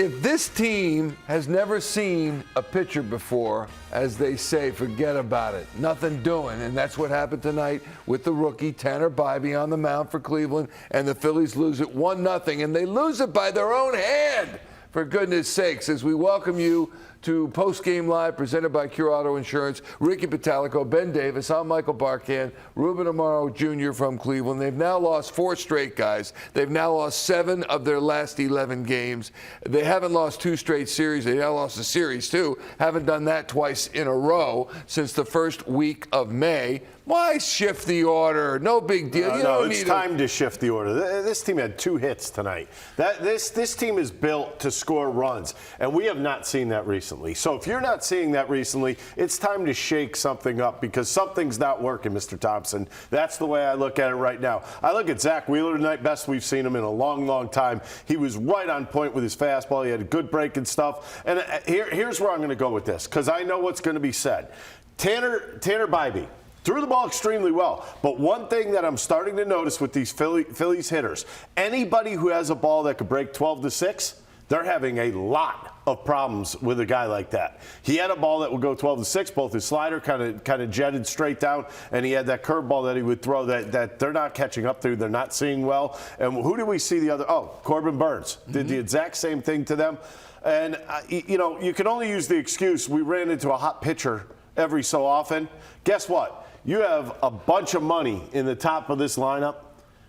If this team has never seen a pitcher before, as they say, forget about it. Nothing doing. And that's what happened tonight with the rookie, Tanner Bybee, on the mound for Cleveland. And the Phillies lose it 1-0. And they lose it by their own hand, for goodness sakes, as we welcome you to Post Game Live, presented by Cure Auto Insurance. Ricky Pitalico, Ben Davis, I'm Michael Barkan, Ruben Amaro Jr. from Cleveland. They've now lost 4 straight, guys. They've now lost 7 of their last 11 games. They haven't lost 2 straight series. They now lost a series, too. Haven't done that twice in a row since the first week of May. Why shift the order? No big deal. It's time to shift the order. This team had 2 hits tonight. This team is built to score runs, and we have not seen that recently. So if you're not seeing that recently, it's time to shake something up because something's not working, Mr. Thompson. That's the way I look at it right now. I look at Zack Wheeler tonight, best we've seen him in a long, long time. He was right on point with his fastball. He had a good break and stuff. And here's where I'm going to go with this because I know what's going to be said. Tanner Bybee threw the ball extremely well. But one thing that I'm starting to notice with these Phillies hitters, anybody who has a ball that could break 12-6, they're having a lot of problems with a guy like that. He had a ball that would go 12-6, both his slider kind of jetted straight down, and he had that curveball that he would throw that they're not catching up to, they're not seeing well. And who do we see the other? Oh, Corbin Burns did the exact same thing to them. And, you can only use the excuse, we ran into a hot pitcher every so often. Guess what? You have a bunch of money in the top of this lineup.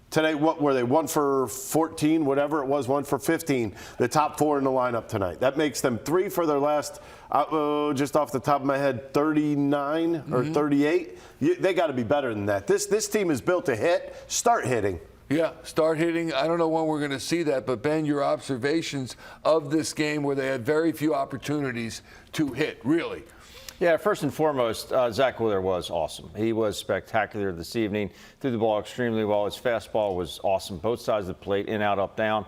Today, what were they? 1 for 14, whatever it was, 1 for 15. The top 4 in the lineup tonight. That makes them 3 for their last, just off the top of my head, 39 or 38. They got to be better than that. This team is built to hit. Start hitting. Yeah, start hitting. I don't know when we're going to see that, but Ben, your observations of this game where they had very few opportunities to hit, really. Yeah, first and foremost, Zack Wheeler was awesome. He was spectacular this evening. Threw the ball extremely well. His fastball was awesome. Both sides of the plate, in, out, up, down.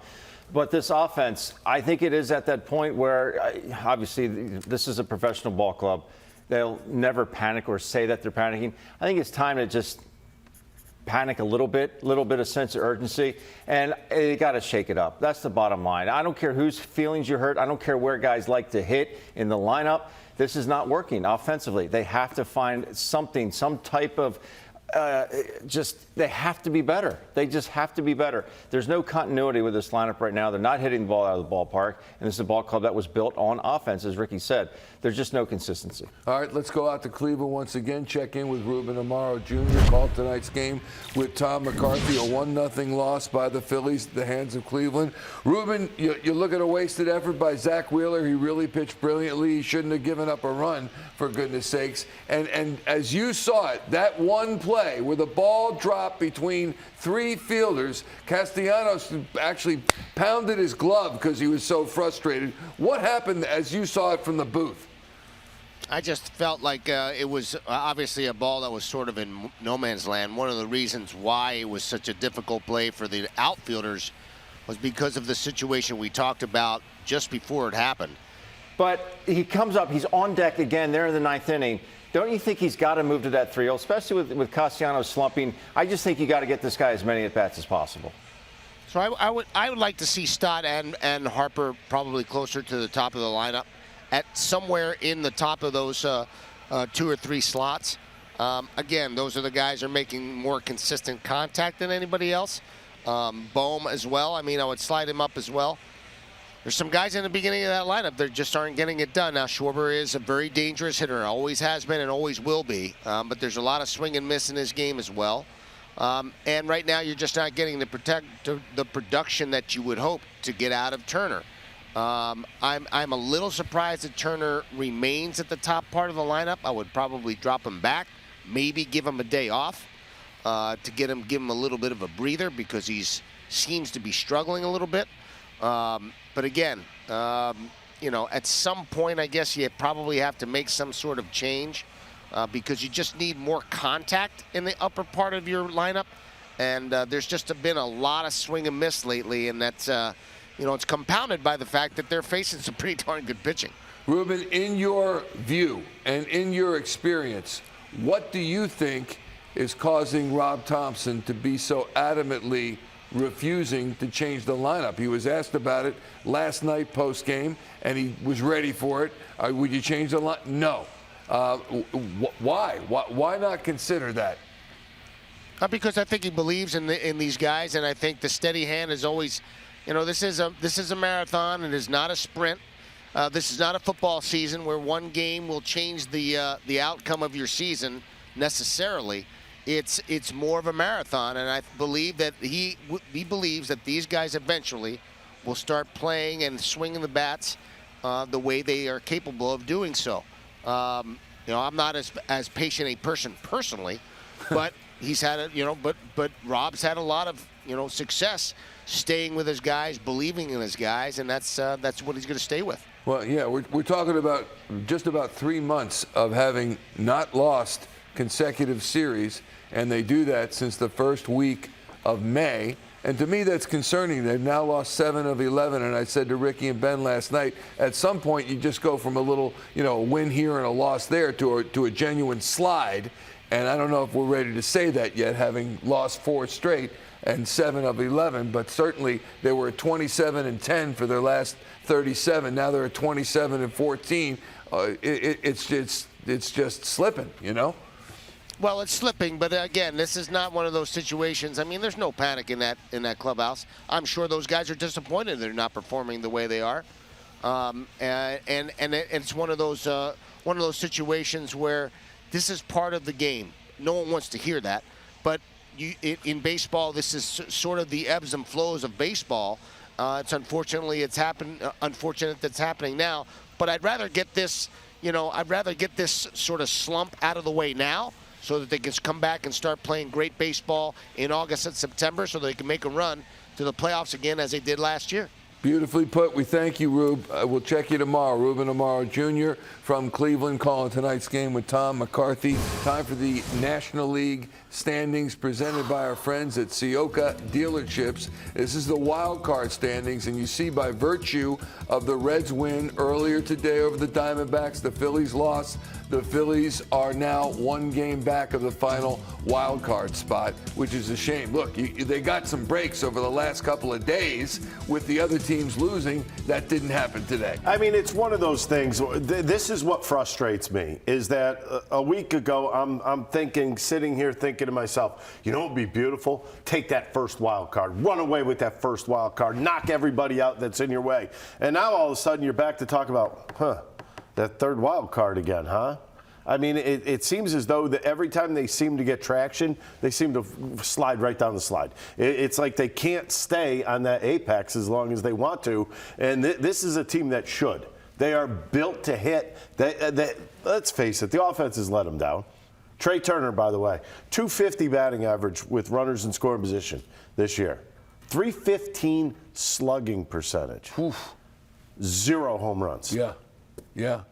But this offense, I think it is at that point where, obviously, this is a professional ball club. They'll never panic or say that they're panicking. I think it's time to just panic a little bit of sense of urgency, and you got to shake it up. That's the bottom line. I don't care whose feelings you hurt. I don't care where guys like to hit in the lineup. This is not working offensively. They have to find something, some type of they have to be better. They just have to be better. There's no continuity with this lineup right now. They're not hitting the ball out of the ballpark, and this is a ball club that was built on offense, as Ricky said. There's just no consistency. All right, let's go out to Cleveland once again. Check in with Ruben Amaro Jr. Called tonight's game with Tom McCarthy. A 1-0 loss by the Phillies at the hands of Cleveland. Ruben, you look at a wasted effort by Zack Wheeler. He really pitched brilliantly. He shouldn't have given up a run, for goodness sakes. And as you saw it, that one play where the ball dropped between 3 fielders, Castellanos actually pounded his glove because he was so frustrated. What happened as you saw it from the booth? I just felt like it was obviously a ball that was sort of in no man's land. One of the reasons why it was such a difficult play for the outfielders was because of the situation we talked about just before it happened. But he comes up, he's on deck again there in the 9th inning. Don't you think he's got to move to that 3-0, especially with Castellanos slumping? I just think you got to get this guy as many at-bats as possible. So I would like to see Stott and Harper probably closer to the top of the lineup, at somewhere in the top of those 2 or 3 slots. Again, those are the guys who are making more consistent contact than anybody else. Bohm as well. I mean, I would slide him up as well. There's some guys in the beginning of that lineup that just aren't getting it done. Now, Schwarber is a very dangerous hitter, always has been and always will be. But there's a lot of swing and miss in his game as well. And right now, you're just not getting the production that you would hope to get out of Turner. I'm a little surprised that Turner remains at the top part of the lineup. I would probably drop him back, maybe give him a day off to give him a little bit of a breather because he seems to be struggling a little bit. But again, at some point, I guess you probably have to make some sort of change because you just need more contact in the upper part of your lineup. And there's just been a lot of swing and miss lately, and that's, it's compounded by the fact that they're facing some pretty darn good pitching. Ruben, in your view and in your experience, what do you think is causing Rob Thomson to be so adamantly refusing to change the lineup. He was asked about it last night post-game, and he was ready for it. Would you change the line? No. Why? Why not consider that? Because I think he believes in these guys, and I think the steady hand is always, this is a marathon. It is not a sprint. This is not a football season where one game will change the outcome of your season necessarily. It's more of a marathon, and I believe that he believes that these guys eventually will start playing and swinging the bats the way they are capable of doing so. I'm not as patient a person personally, but he's had but Rob's had a lot of success staying with his guys, believing in his guys, and that's what he's going to stay with. Well, yeah, we're talking about just about 3 months of having not lost consecutive series, and they do that since the first week of May. And to me, that's concerning. They've now lost 7 of 11, and I said to Ricky and Ben last night, at some point you just go from a little, a win here and a loss there to a genuine slide. And I don't know if we're ready to say that yet, having lost 4 straight and 7 of 11, but certainly they were at 27-10 for their last 37. Now they're at 27-14. It's just slipping, Well, it's slipping, but again, this is not one of those situations. I mean, there's no panic in that clubhouse. I'm sure those guys are disappointed they're not performing the way they are, and it's one of those situations where this is part of the game. No one wants to hear that, but in baseball, this is sort of the ebbs and flows of baseball. It's unfortunate that's happening now, but I'd rather get this, sort of slump out of the way now, so that they can come back and start playing great baseball in August and September, so they can make a run to the playoffs again as they did last year. Beautifully put. We thank you, Rube. We'll check you tomorrow. Ruben Amaro Jr. from Cleveland calling tonight's game with Tom McCarthy. Time for the National League standings presented by our friends at Sioka Dealerships. This is the wild card standings, and you see by virtue of the Reds' win earlier today over the Diamondbacks, the Phillies lost. The Phillies are now 1 game back of the final wild card spot, which is a shame. Look, they got some breaks over the last couple of days with the other teams losing. That didn't happen today. I mean, it's one of those things. This is what frustrates me, is that a week ago, I'm sitting here thinking to myself, it would be beautiful? Take that first wild card. Run away with that first wild card. Knock everybody out that's in your way. And now all of a sudden you're back to talk about, that third wild card again, huh? I mean, it seems as though that every time they seem to get traction, they seem to slide right down the slide. It's like they can't stay on that apex as long as they want to. And this is a team that should. They are built to hit. Let's face it, the offense has let them down. Trey Turner, by the way, 250 batting average with runners in scoring position this year. 315 slugging percentage. Oof. 0 home runs. Yeah.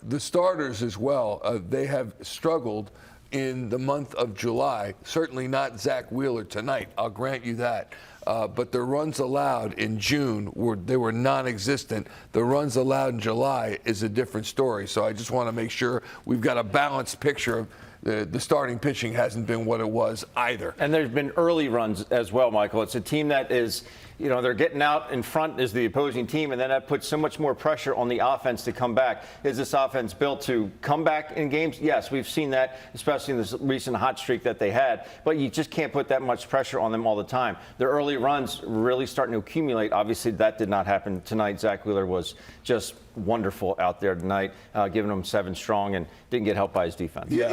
The starters as well, they have struggled in the month of July. Certainly not Zack Wheeler tonight, I'll grant you that. But the runs allowed in June were non-existent. The runs allowed in July is a different story. So I just want to make sure we've got a balanced picture of the starting pitching hasn't been what it was either. And there's been early runs as well, Michael. It's a team that is, they're getting out in front as the opposing team, and then that puts so much more pressure on the offense to come back. Is this offense built to come back in games? Yes, we've seen that, especially in this recent hot streak that they had. But you just can't put that much pressure on them all the time. Their early runs really starting to accumulate. Obviously, that did not happen tonight. Zack Wheeler was just wonderful out there tonight, giving them 7 strong, and didn't get helped by his defense. Yeah,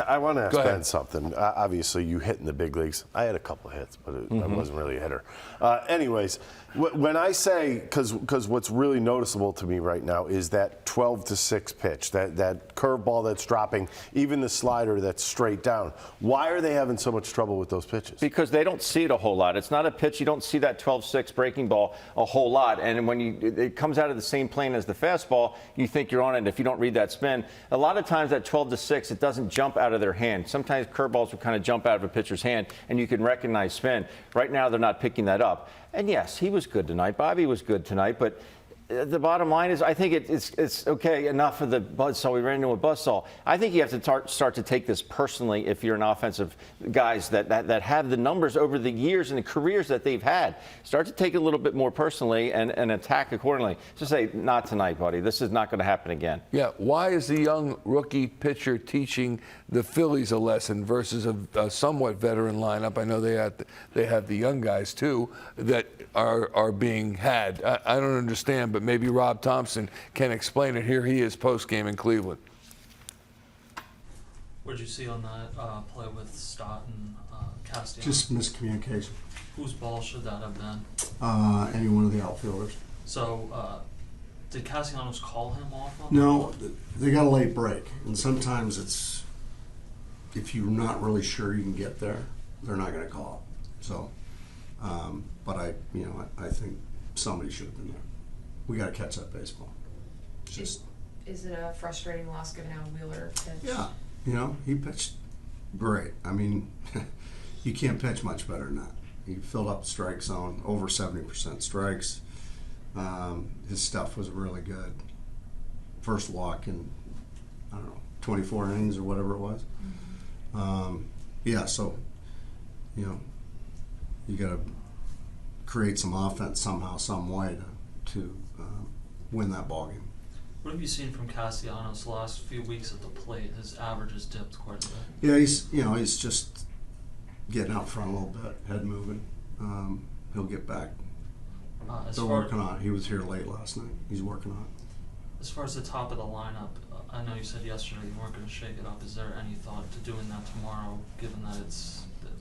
I want to ask Ben something. Obviously, you hit in the big leagues. I had a couple of hits, but I wasn't really a hitter. Anyways, when I say, because what's really noticeable to me right now is that 12-6 pitch, that curveball that's dropping, even the slider that's straight down. Why are they having so much trouble with those pitches? Because they don't see it a whole lot. It's not a pitch. You don't see that 12-6 breaking ball a whole lot. And when it comes out of the same plane as the fastball, you think you're on it. If you don't read that spin, a lot of times that 12-6, it doesn't jump out of their hand. Sometimes curveballs will kind of jump out of a pitcher's hand, and you can recognize spin. Right now, they're not picking that up. And yes, he was good tonight. Bobby was good tonight, but The bottom line is, I think it's okay, enough of the buzzsaw. We ran into a buzzsaw. I think you have to start to take this personally if you're an offensive guys that have the numbers over the years and the careers that they've had. Start to take it a little bit more personally and attack accordingly. Just say, not tonight, buddy. This is not going to happen again. Yeah, why is the young rookie pitcher teaching the Phillies a lesson versus a somewhat veteran lineup? I know they have the young guys too that are being had. I don't understand, but maybe Rob Thomson can explain it. Here he is post-game in Cleveland. What did you see on that play with Stott and Castellanos? Just miscommunication. Whose ball should that have been? Any one of the outfielders. So, did Castellanos call him off on No, they got a late break, and sometimes it's if you're not really sure you can get there, they're not going to call. So, but I think somebody should have been there. We got to catch that baseball. It's just Is it a frustrating loss given how Wheeler pitched? yeah, he pitched great. I mean, you can't pitch much better than that. He filled up the strike zone, over 70% strikes. His stuff was really good. First walk in, I don't know, 24 innings or whatever it was. Yeah, so, you got to create some offense somehow, some way to win that ball game. What have you seen from Castellanos the last few weeks at the plate? His average has dipped quite a bit. Yeah, he's just getting out front a little bit, head moving. He'll get back. They're working on it. He was here late last night. He's working on it. As far as the top of the lineup, I know you said yesterday you weren't going to shake it up. Is there any thought to doing that tomorrow, given that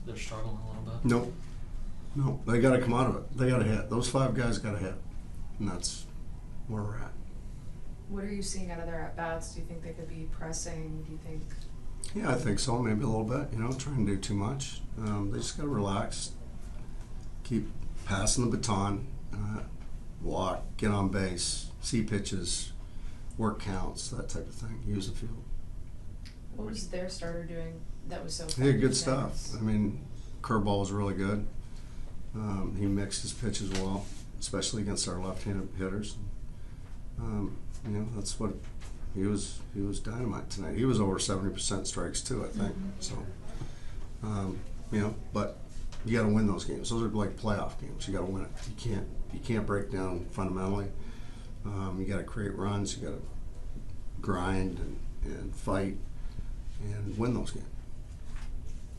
they're struggling a little bit? Nope. No, they got to come out of it. They got to hit. Those 5 guys got to hit, and that's where we're at. What are you seeing out of their at-bats? Do you think they could be pressing? Do you think? Yeah, I think so. Maybe a little bit. Trying to do too much. They just got to relax. Keep passing the baton. Walk. Get on base. See pitches. Work counts. That type of thing. Use the field. What was their starter doing that was so He had good effective? stuff. I mean, curveball was really good. He mixed his pitches well, especially against our left-handed hitters. That's what he was dynamite tonight. He was over 70% strikes too, I think. So, but you got to win those games. Those are like playoff games. You got to win it. You can't break down fundamentally. You got to create runs. You got to grind and fight and win those games.